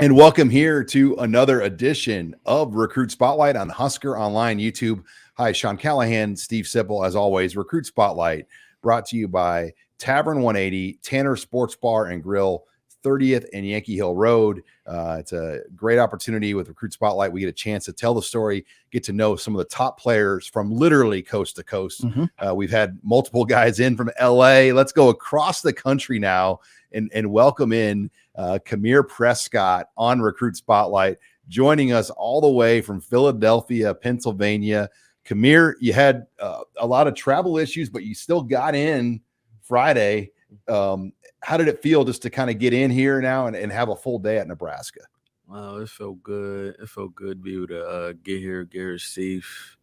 And welcome here to another edition of Recruit Spotlight on Husker Online YouTube. Hi, Sean Callahan, Steve Sipple, as always. Recruit Spotlight brought to you by Tavern 180, Tanner Sports Bar and Grill, 30th and Yankee Hill Road. It's a great opportunity with Recruit Spotlight. We get a chance to tell the story, get to know some of the top players from literally coast to coast. We've had multiple guys in from LA. Let's go across the country now and welcome in Kahmir Prescott on Recruit Spotlight, joining us all the way from Philadelphia, Pennsylvania. Kahmir, you had a lot of travel issues, but you still got in Friday. How did it feel just to kind of get in here now and have a full day at Nebraska? Well, it felt good. It felt good to be able to get here safe,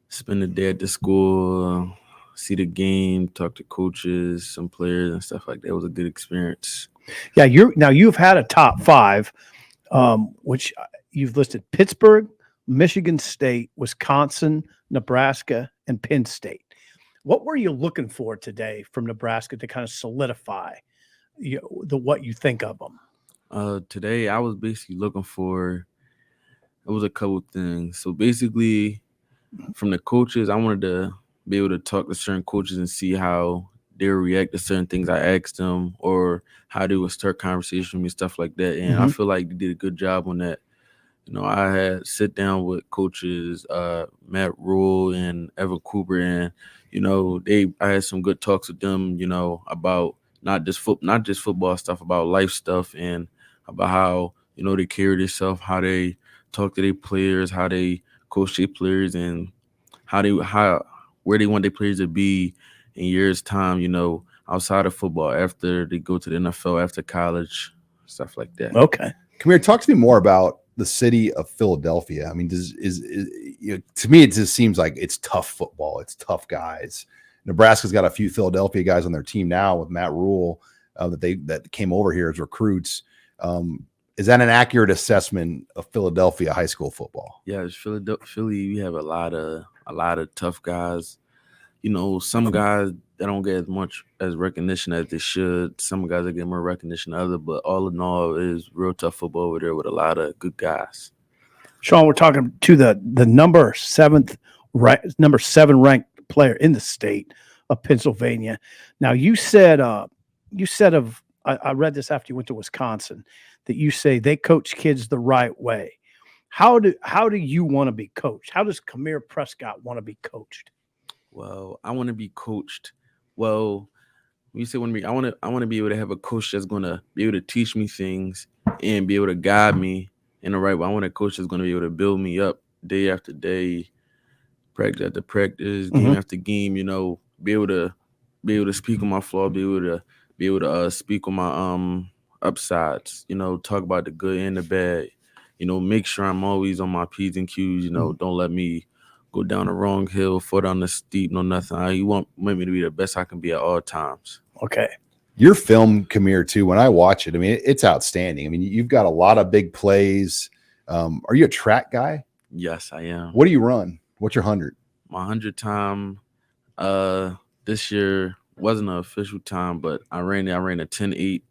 spend the day at the school, see the game, talk to coaches, some players and stuff like that. It was a good experience. Yeah, you've had a top five, which you've listed Pittsburgh, Michigan State, Wisconsin, Nebraska, and Penn State. What were you looking for today from Nebraska to kind of solidify what you think of them? Today I was basically looking for – it was a couple things. So basically from the coaches, I wanted to be able to talk to certain coaches and see how they would react to certain things I asked them or how they would start conversation with me, stuff like that. And I feel like they did a good job on that. I had sit down with coaches, Matt Rule and Evan Cooper, and I had some good talks with them, about not just football stuff, about life stuff, and about how they carry themselves, how they talk to their players, how they coach their players, and where they want their players to be in years' time, outside of football, after they go to the NFL, after college, stuff like that. Okay, Kahmir, talk to me more about the city of Philadelphia. I mean, to me, it just seems like it's tough football. It's tough guys. Nebraska's got a few Philadelphia guys on their team now with Matt Rule that came over here as recruits. Is that an accurate assessment of Philadelphia high school football? Yeah, it's Philly. We have a lot of tough guys. Some guys that don't get as much as recognition as they should. Some guys that get more recognition than others, but all in all, it is real tough football over there with a lot of good guys. Sean, we're talking to the number seven ranked player in the state of Pennsylvania. Now, you said I read this after you went to Wisconsin, that you say they coach kids the right way. How do you want to be coached? How does Kahmir Prescott want to be coached? Well, I want to be coached. Well, when you say want to be, I want to be able to have a coach that's going to be able to teach me things and be able to guide me in the right way. I want a coach that's going to be able to build me up day after day, practice after practice, game after game. Be able to speak on my flaw, be able to speak on my upsides. Talk about the good and the bad. Make sure I'm always on my P's and Q's. Don't let me go down the wrong hill, foot on the steep, no nothing. You want me to be the best I can be at all times. Okay. Your film, Kahmir, too, when I watch it, I mean, it's outstanding. I mean, you've got a lot of big plays. Are you a track guy? Yes, I am. What do you run? What's your 100? My 100 time this year wasn't an official time, but I ran a 10.8.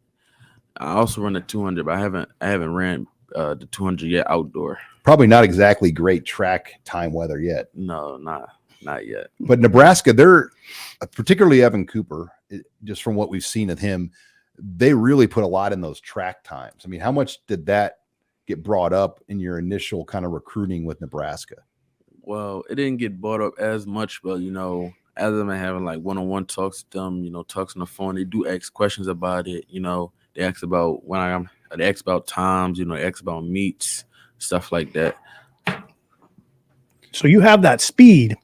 I also run a 200, but I haven't ran the 200 yet outdoor. Probably not exactly great track time weather yet. No, not yet. But Nebraska, they're particularly Evan Cooper, just from what we've seen of him, they really put a lot in those track times. I mean, how much did that get brought up in your initial kind of recruiting with Nebraska? Well, it didn't get brought up as much, but, as I'm having like one-on-one talks with them, talks on the phone, they do ask questions about it. They ask about they ask about times, they ask about meets, stuff like that. So you have that speed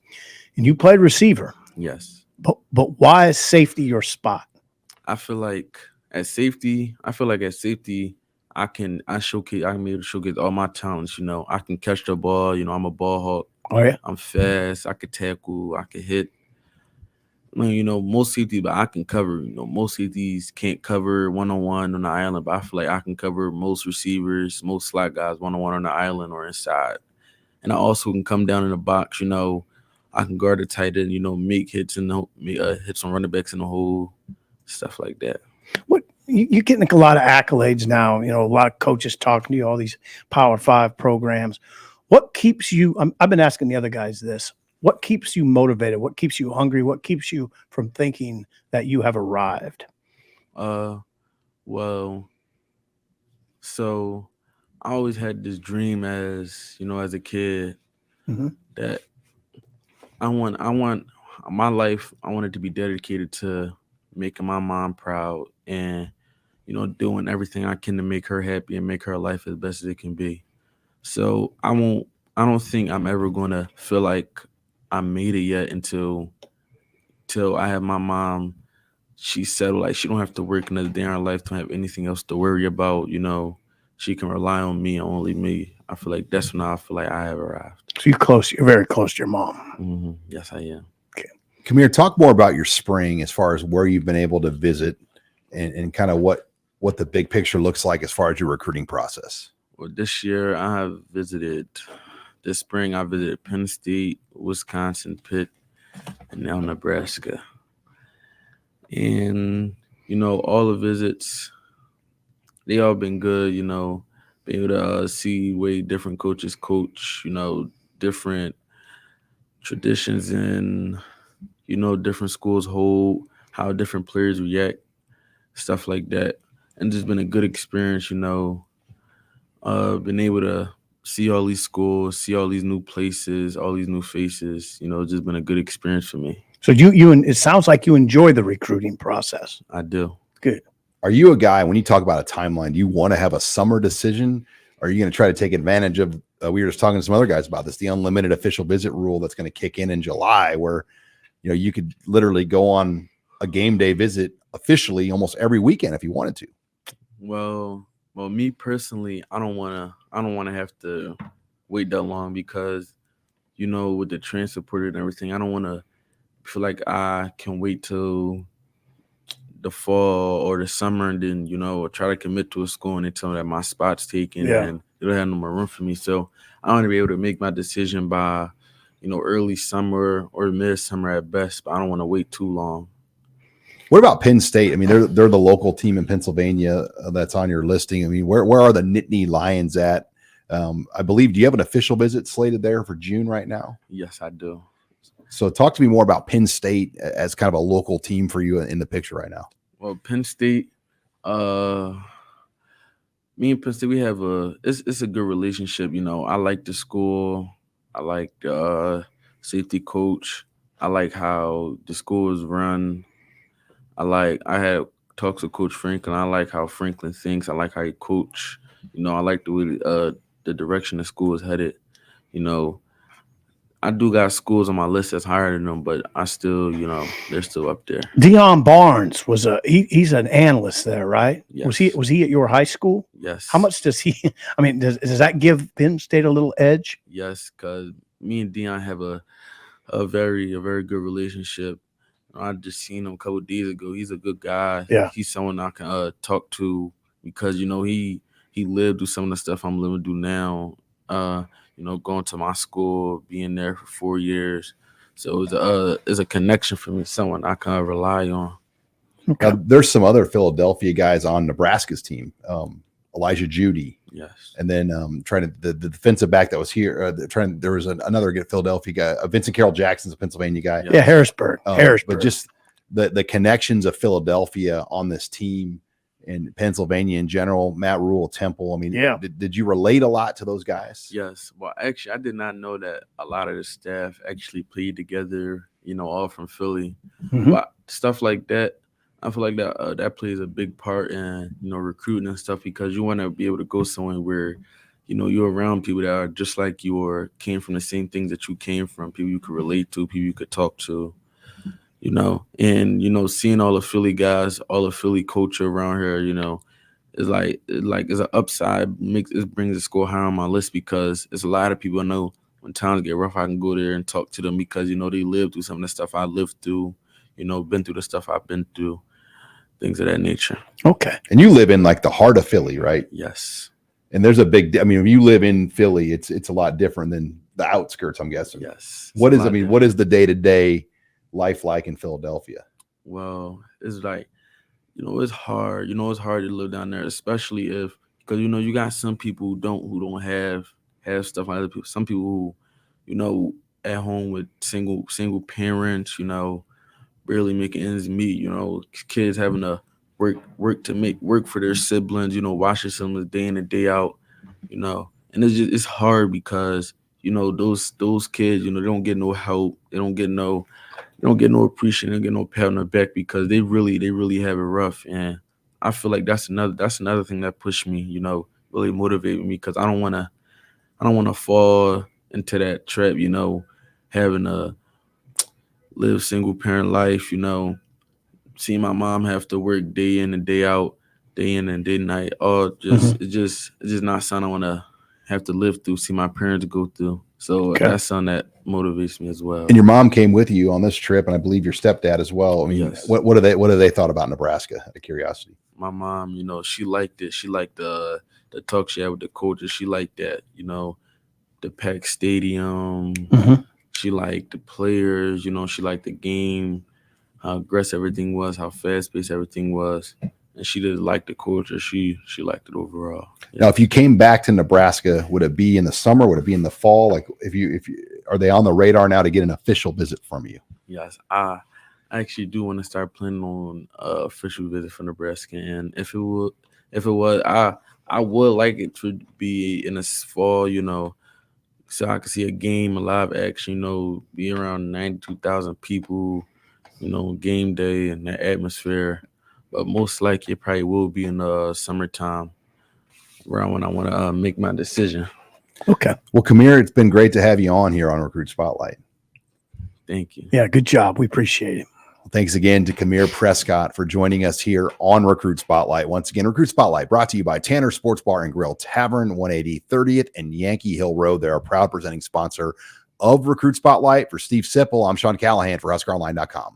and you played receiver. Yes. But why is safety your spot? I feel like at safety, I can be able to showcase all my talents. I can catch the ball. I'm a ball hawk. Oh, yeah. I'm fast. I can tackle. I can hit. Most safeties, but I can cover. Most safeties can't cover one-on-one on the island, but I feel like I can cover most receivers, most slot guys one-on-one on the island or inside. And I also can come down in the box. I can guard the tight end. Make hits hits on running backs in the hole, stuff like that. What you're getting a lot of accolades now. You know, a lot of coaches talking to you, all these Power 5 programs. What keeps you? I've been asking the other guys this. What keeps you motivated? What keeps you hungry? What keeps you from thinking that you have arrived? Well, so I always had this dream as a kid that I want my life. I wanted to be dedicated to making my mom proud and doing everything I can to make her happy and make her life as best as it can be. So I don't think I'm ever gonna feel like I made it yet until I have my mom. She's settled, like she don't have to work another day in her life, don't have anything else to worry about. She can rely on me, only me. I feel like that's when I feel like I have arrived. So you're very close to your mom. Mm-hmm. Yes, I am. Okay. Kahmir, talk more about your spring as far as where you've been able to visit and kind of what the big picture looks like as far as your recruiting process. Well, this spring I visited Penn State, Wisconsin, Pitt, and now Nebraska. And, all the visits, they all been good, being able to see way different coaches coach, different traditions and, different schools hold, how different players react, stuff like that. And just been a good experience, been able to see all these schools, see all these new places, all these new faces, just been a good experience for me. So it sounds like you enjoy the recruiting process. I do. Good. Are you a guy, when you talk about a timeline, do you want to have a summer decision? Or are you going to try to take advantage of, we were just talking to some other guys about this, the unlimited official visit rule that's going to kick in July, where, you could literally go on a game day visit officially almost every weekend if you wanted to. Well, me personally, I don't want to have to wait that long because, with the transfer portal and everything, I don't want to feel like I can wait till the fall or the summer and then, try to commit to a school and they tell me that my spot's taken and they don't have no more room for me. So I want to be able to make my decision by, early summer or mid-summer at best, but I don't want to wait too long. What about Penn State? I mean, they're the local team in Pennsylvania that's on your listing. I mean, where are the Nittany Lions at? I believe, do you have an official visit slated there for June right now? Yes, I do. So talk to me more about Penn State as kind of a local team for you in the picture right now. Well, Penn State, me and Penn State, we have it's a good relationship. I like the school. I like the safety coach. I like how the school is run. I had talks with Coach Franklin. I like how Franklin thinks. I like how he coach. I like the way the direction the school is headed. I do got schools on my list that's higher than them, but I still, they're still up there. Dion Barnes was he's an analyst there, right? Yes. Was he at your high school? Yes. How much does he? I mean, does that give Penn State a little edge? Yes, because me and Dion have a very good relationship. I just seen him a couple of days ago. He's a good guy. Yeah. He's someone I can talk to because he lived through some of the stuff I'm living through now. Going to my school, being there for 4 years. So it's a connection for me, someone I can rely on. Okay. Now, there's some other Philadelphia guys on Nebraska's team. Elijah Judy. Yes. And then the defensive back that was here. There was another good Philadelphia guy. Vincent Carroll Jackson's a Pennsylvania guy. Yeah, Harrisburg. But just the connections of Philadelphia on this team and Pennsylvania in general, Matt Rule, Temple. I mean, did you relate a lot to those guys? Yes. Well, actually, I did not know that a lot of the staff actually played together, all from Philly. Mm-hmm. But stuff like that, I feel like that plays a big part in, recruiting and stuff because you want to be able to go somewhere where, you're around people that are just like you or came from the same things that you came from, people you could relate to, people you could talk to. And seeing all the Philly guys, all the Philly culture around here, is like it's an upside. It brings the score higher on my list because it's a lot of people I know when times get rough, I can go there and talk to them because they lived through some of the stuff I lived through, been through the stuff I've been through, things of that nature. Okay, and you live in like the heart of Philly, right? Yes. And there's if you live in Philly, it's a lot different than the outskirts, I'm guessing. Yes. What is the day-to-day life like in Philadelphia? Well, it's like it's hard. It's hard to live down there, especially because you got some people who don't have stuff like other people. Some people who, at home with single parents, barely making ends meet. Kids having to work for their siblings. Watch their siblings day in and day out. And it's hard because those kids, they don't get no help. They don't get no appreciation, they don't get no pat on the back because they really have it rough. And I feel like that's another thing that pushed me, really motivated me because I don't wanna fall into that trap, having to live single parent life, seeing my mom have to work day in and day out, day in and day night. It's just not something I wanna have to live through, see my parents go through. So Okay. that's something that motivates me as well. And your mom came with you on this trip, and I believe your stepdad as well. I mean, Yes. what do they thought about Nebraska? Out of curiosity. My mom, she liked it. She liked the talk she had with the coaches. She liked that, the packed stadium. Mhm. She liked the players. She liked the game, how aggressive everything was, how fast paced everything was, and she didn't like the coaches. She liked it overall. Now, if you came back to Nebraska, would it be in the summer? Would it be in the fall? Like, if you are they on the radar now to get an official visit from you? Yes, I actually do want to start planning on official visit for Nebraska, and if it was, I would like it to be in the fall, so I could see a game, a live action, be around 92,000 people, game day and that atmosphere. But most likely, it probably will be in the summertime, around when I want to make my decision. Okay. Well, Kahmir, it's been great to have you on here on Recruit Spotlight. Thank you. Yeah, good job. We appreciate it. Thanks again to Kahmir Prescott for joining us here on Recruit Spotlight. Once again, Recruit Spotlight brought to you by Tanner Sports Bar and Grill, Tavern 180 30th and Yankee Hill Road. They're a proud presenting sponsor of Recruit Spotlight. For Steve Sipple, I'm Sean Callahan for HuskerOnline.com.